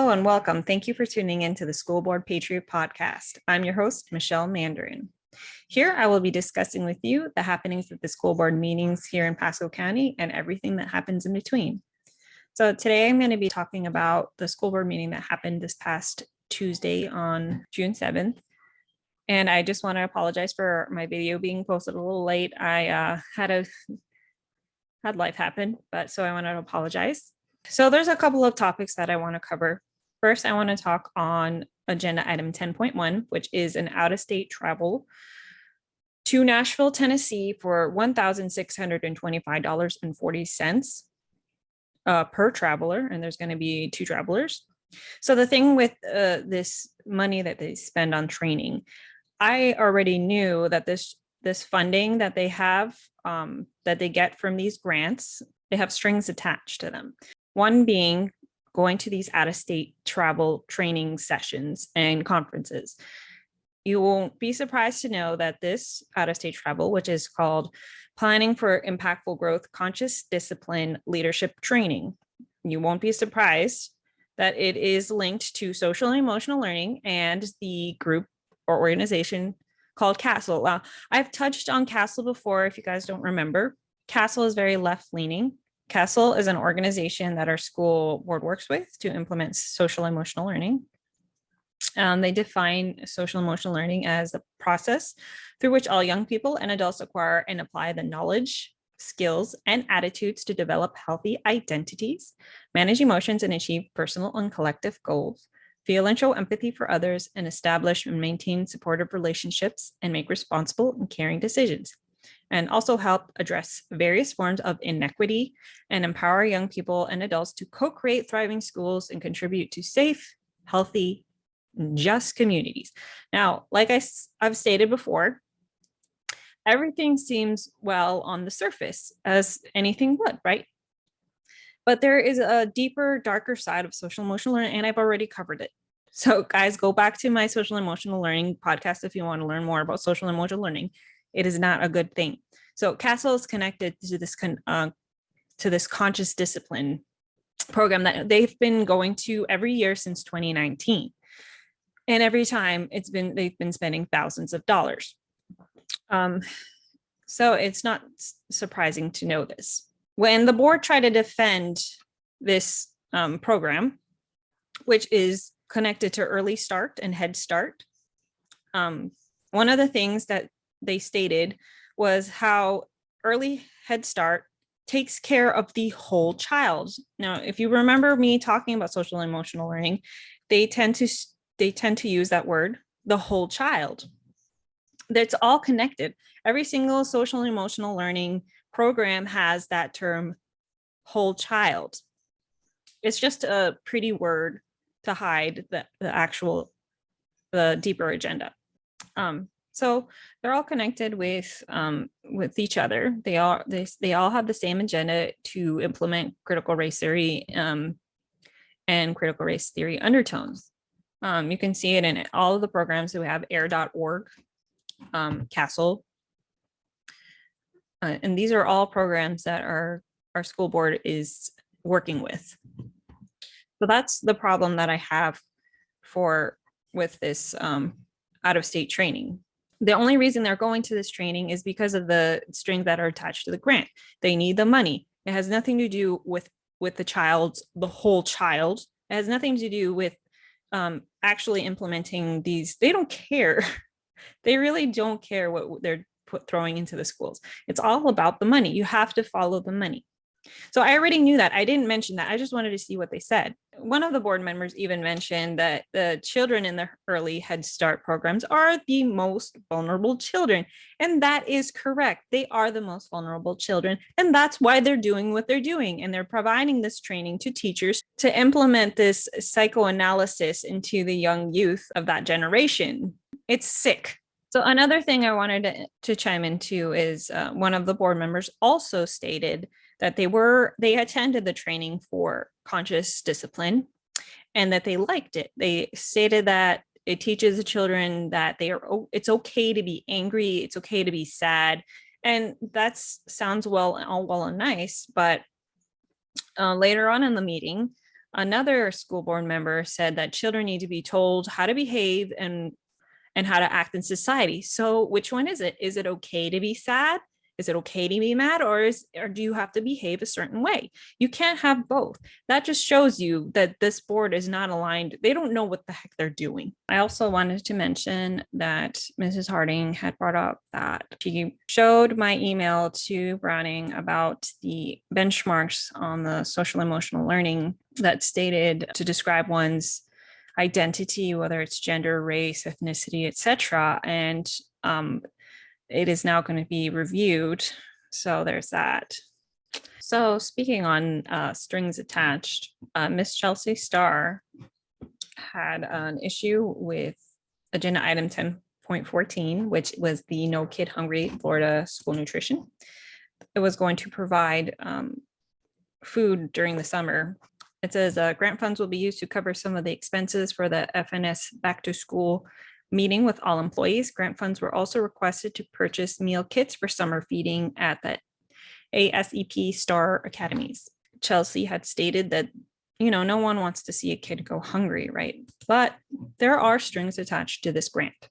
Hello and welcome. Thank you for tuning in to the School Board Patriot podcast. I'm your host, Michelle Mandarin. Here I will be discussing with you the happenings at the school board meetings here in Pasco County and everything that happens in between. So today I'm going to be talking about the school board meeting that happened this past Tuesday on June 7th. And I just want to apologize for my video being posted a little late. I had life happen, but so I want to apologize. So there's a couple of topics that I want to cover. First, I want to talk on agenda item 10.1, which is an out-of-state travel to Nashville, Tennessee for $1,625.40 per traveler, and there's going to be 2 travelers. So the thing with this money that they spend on training, I already knew that this funding that they have, that they get from these grants, they have strings attached to them. One being going to these out-of-state travel training sessions and conferences. You won't be surprised to know that this out-of-state travel, which is called Planning for Impactful Growth, Conscious Discipline Leadership Training, you won't be surprised that it is linked to social and emotional learning and the group or organization called CASTLE. Well, I've touched on CASTLE before, if you guys don't remember. CASTLE is very left-leaning. CASTLE is an organization that our school board works with to implement social emotional learning. They define social emotional learning as the process through which all young people and adults acquire and apply the knowledge, skills, and attitudes to develop healthy identities, manage emotions, and achieve personal and collective goals, feel and show empathy for others, and establish and maintain supportive relationships and make responsible and caring decisions, and also help address various forms of inequity and empower young people and adults to co-create thriving schools and contribute to safe, healthy, just communities. Now, like I've stated before, everything seems well on the surface, as anything would, right? But there is a deeper, darker side of social emotional learning, and I've already covered it. So guys, go back to my social emotional learning podcast if you want to learn more about social emotional learning. It is not a good thing. So CASTLE is connected to this conscious discipline program that they've been going to every year since 2019. And every time they've been spending thousands of dollars. So it's not surprising to know this. When the board tried to defend this program, which is connected to Early Start and Head Start, one of the things that they stated was how Early Head Start takes care of the whole child. Now, if you remember me talking about social and emotional learning, they tend to use that word, the whole child. That's all connected. Every single social and emotional learning program has that term, whole child. It's just a pretty word to hide the deeper agenda. So they're all connected with each other. They all have the same agenda to implement critical race theory and critical race theory undertones. You can see it in all of the programs that we have, air.org, CASTLE. And these are all programs that our school board is working with. So that's the problem that I have with this out-of-state training. The only reason they're going to this training is because of the strings that are attached to the grant. They need the money. It has nothing to do with the whole child. It has nothing to do with actually implementing these. They don't care. They really don't care what they're throwing into the schools. It's all about the money. You have to follow the money. So I already knew that. I didn't mention that. I just wanted to see what they said. One of the board members even mentioned that the children in the early Head Start programs are the most vulnerable children. And that is correct. They are the most vulnerable children. And that's why they're doing what they're doing. And they're providing this training to teachers to implement this psychoanalysis into the young youth of that generation. It's sick. So another thing I wanted to chime into is one of the board members also stated that they attended the training for conscious discipline and that they liked it. They stated that it teaches the children that it's okay to be angry, it's okay to be sad. And that sounds all well and nice, but later on in the meeting, Another school board member said that children need to be told how to behave and how to act in society. So which one is it? Is it okay to be sad? Is it okay to be mad? Or do you have to behave a certain way? You can't have both. That just shows you that this board is not aligned. They don't know what the heck they're doing. I also wanted to mention that Mrs. Harding had brought up that she showed my email to Browning about the benchmarks on the social emotional learning that stated to describe one's identity, whether it's gender, race, ethnicity, etc. And it is now going to be reviewed. So there's that. So speaking on strings attached, Miss Chelsea Starr had an issue with agenda item 10.14, which was the No Kid Hungry Florida School Nutrition. It was going to provide food during the summer. It says grant funds will be used to cover some of the expenses for the FNS back to school meeting with all employees. Grant funds were also requested to purchase meal kits for summer feeding at the ASEP Star Academies. Chelsea had stated that, no one wants to see a kid go hungry, right? But there are strings attached to this grant.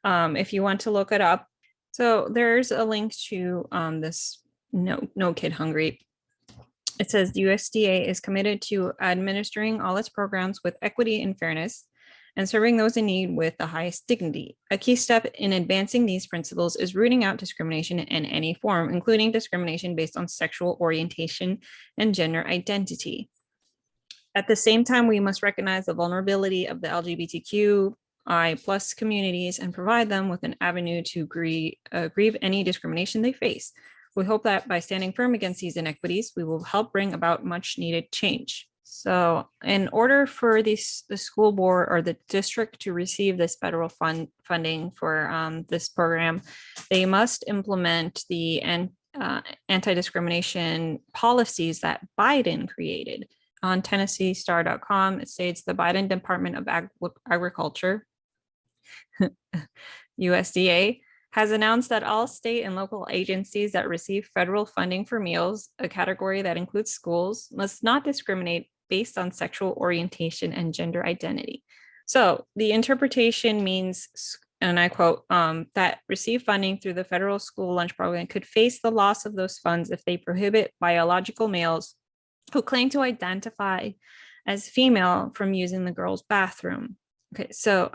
If you want to look it up. So there's a link to this No Kid Hungry. It says the USDA is committed to administering all its programs with equity and fairness and serving those in need with the highest dignity. A key step in advancing these principles is rooting out discrimination in any form, including discrimination based on sexual orientation and gender identity. At the same time, we must recognize the vulnerability of the LGBTQI+ communities and provide them with an avenue to grieve any discrimination they face. We hope that by standing firm against these inequities, we will help bring about much needed change. So in order for the school board or the district to receive this federal funding for this program, they must implement the anti-discrimination policies that Biden created. On TennesseeStar.com, it states the Biden Department of Agriculture, USDA, has announced that all state and local agencies that receive federal funding for meals, a category that includes schools, must not discriminate based on sexual orientation and gender identity. So the interpretation means, and I quote, that receive funding through the federal school lunch program could face the loss of those funds if they prohibit biological males who claim to identify as female from using the girls' bathroom. Okay, so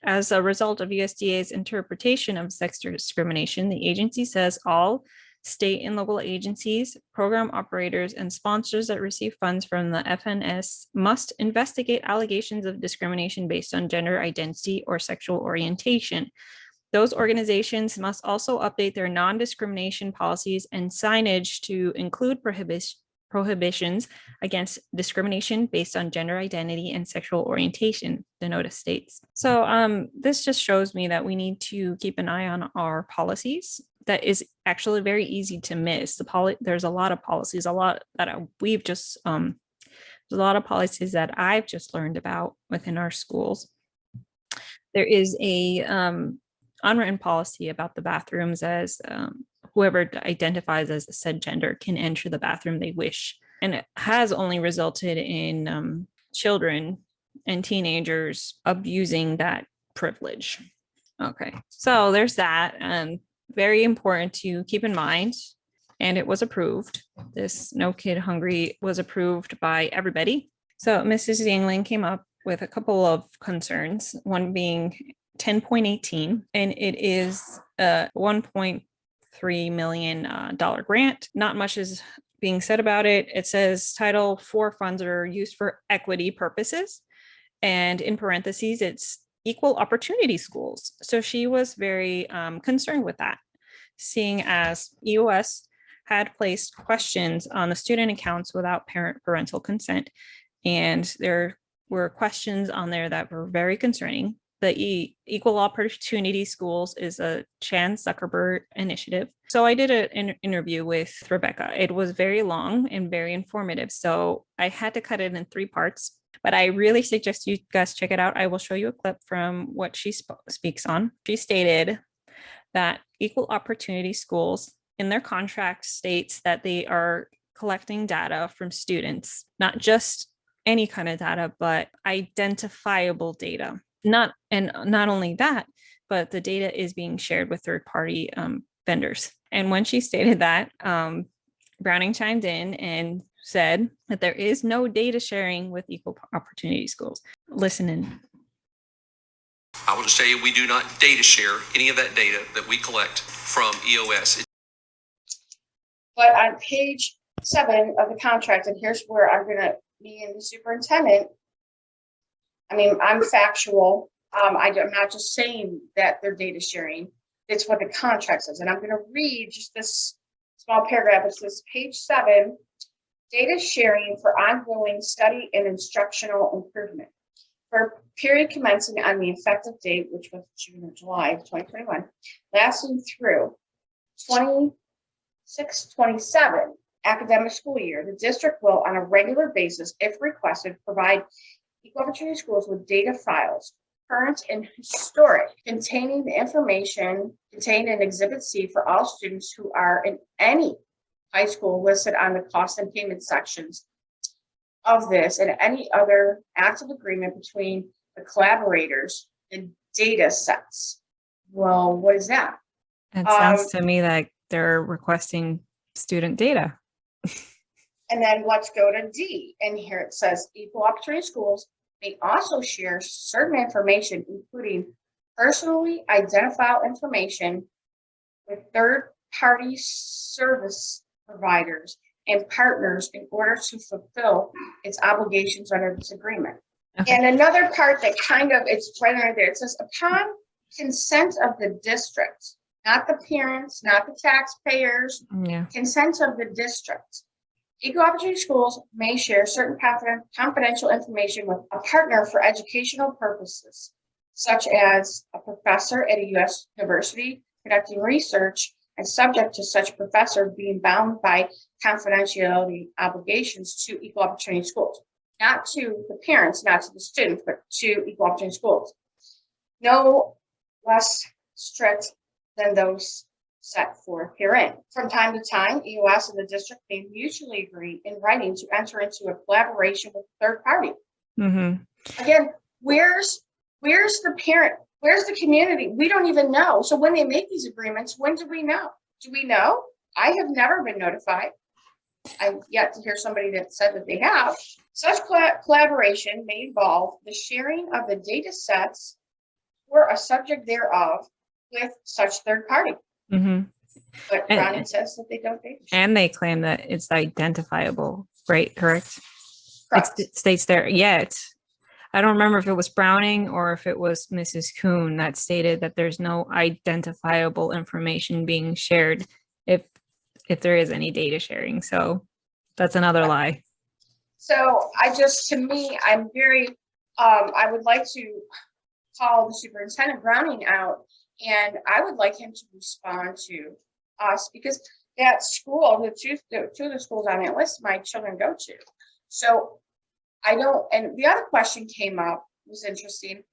as a result of USDA's interpretation of sex discrimination, the agency says all state and local agencies, program operators, and sponsors that receive funds from the FNS must investigate allegations of discrimination based on gender identity or sexual orientation. Those organizations must also update their non-discrimination policies and signage to include prohibitions against discrimination based on gender identity and sexual orientation, the notice states. So this just shows me that we need to keep an eye on our policies. That is actually very easy to miss. There's a lot of policies, a lot that there's a lot of policies that I've just learned about within our schools. There is a unwritten policy about the bathrooms as whoever identifies as said gender can enter the bathroom they wish. And it has only resulted in children and teenagers abusing that privilege. Okay, so there's that. Very important to keep in mind. And it was approved. This No Kid Hungry was approved by everybody. So Mrs. Yuengling came up with a couple of concerns, one being 10.18, and it is a $1.3 million grant. Not much is being said about it. It says Title IV funds are used for equity purposes. And in parentheses, it's equal opportunity schools. So she was very concerned with that, seeing as EOS had placed questions on the student accounts without parental consent. And there were questions on there that were very concerning. The Equal Opportunity Schools is a Chan Zuckerberg initiative. So I did an interview with Rebecca. It was very long and very informative. So I had to cut it in 3 parts, but I really suggest you guys check it out. I will show you a clip from what she speaks on. She stated that Equal Opportunity Schools in their contract states that they are collecting data from students, not just any kind of data, but identifiable data. Not only that, but the data is being shared with third-party vendors. And when she stated that, Browning chimed in and said that there is no data sharing with equal opportunity schools. Listen in. I will just tell you, we do not data share any of that data that we collect from EOS. But on page 7 of the contract, and here's where I'm going to be in the superintendent. I mean, I'm factual. I'm not just saying that they're data sharing. It's what the contract says. And I'm going to read just this small paragraph. It says, page 7, data sharing for ongoing study and instructional improvement. For a period commencing on the effective date, which was June or July of 2021, lasting through 26-27 academic school year, the district will, on a regular basis, if requested, provide equal opportunity schools with data files, current and historic, containing the information contained in Exhibit C for all students who are in any high school listed on the cost and payment sections of this, and any other active agreement between the collaborators and data sets. Well, what is that? It sounds to me like they're requesting student data. And then let's go to D. And here it says equal opportunity schools may also share certain information, including personally identifiable information with third-party service providers and partners in order to fulfill its obligations under this agreement. Okay. And another part that kind of, it's right under there, it says upon consent of the district, not the parents, not the taxpayers, consent of the district. Equal opportunity schools may share certain confidential information with a partner for educational purposes, such as a professor at a U.S. university conducting research and subject to such professor being bound by confidentiality obligations to equal opportunity schools, not to the parents, not to the students, but to equal opportunity schools. No less strict than those set forth herein. From time to time, EOS and the district may mutually agree in writing to enter into a collaboration with a third party. Mm-hmm. Again, where's the parent? Where's the community? We don't even know. So when they make these agreements, when do we know? Do we know? I have never been notified. I've yet to hear somebody that said that they have. Such collaboration may involve the sharing of the data sets or a subject thereof with such third party. Mm-hmm. But Browning says that they don't data share. And they claim that it's identifiable, right? Correct? It states there. Yeah, I don't remember if it was Browning or if it was Mrs. Kuhn that stated that there's no identifiable information being shared if there is any data sharing. So that's another lie. So I'm very, I would like to call the superintendent Browning out, and I would like him to respond to us, because that school, the two of the schools on that list, my children go to. So and the other question came up, was interesting.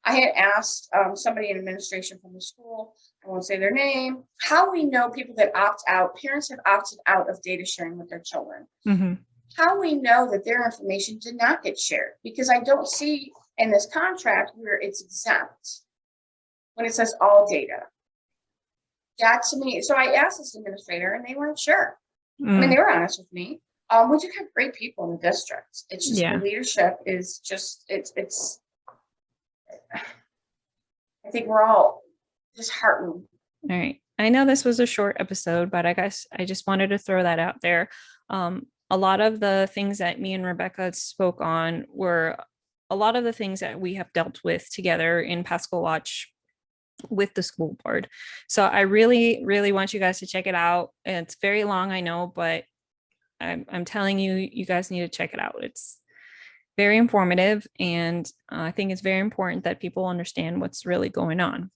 I had asked somebody in administration from the school, I won't say their name, how we know people that opt out, parents have opted out of data sharing with their children. Mm-hmm. How we know that their information did not get shared, because I don't see in this contract where it's exempt when it says all data. That to me, so I asked this administrator and they weren't sure. I mean, they were honest with me. We do have great people in the district. It's just the leadership is just, it's, I think we're all disheartened. All right. I know this was a short episode, but I guess I just wanted to throw that out there. A lot of the things that me and Rebecca spoke on were a lot of the things that we have dealt with together in Pasco Watch with the school board. So I really, really want you guys to check it out. It's very long, I know, but I'm telling you, you guys need to check it out. It's very informative, and I think it's very important that people understand what's really going on.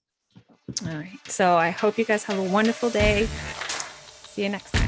All right. So I hope you guys have a wonderful day. See you next time.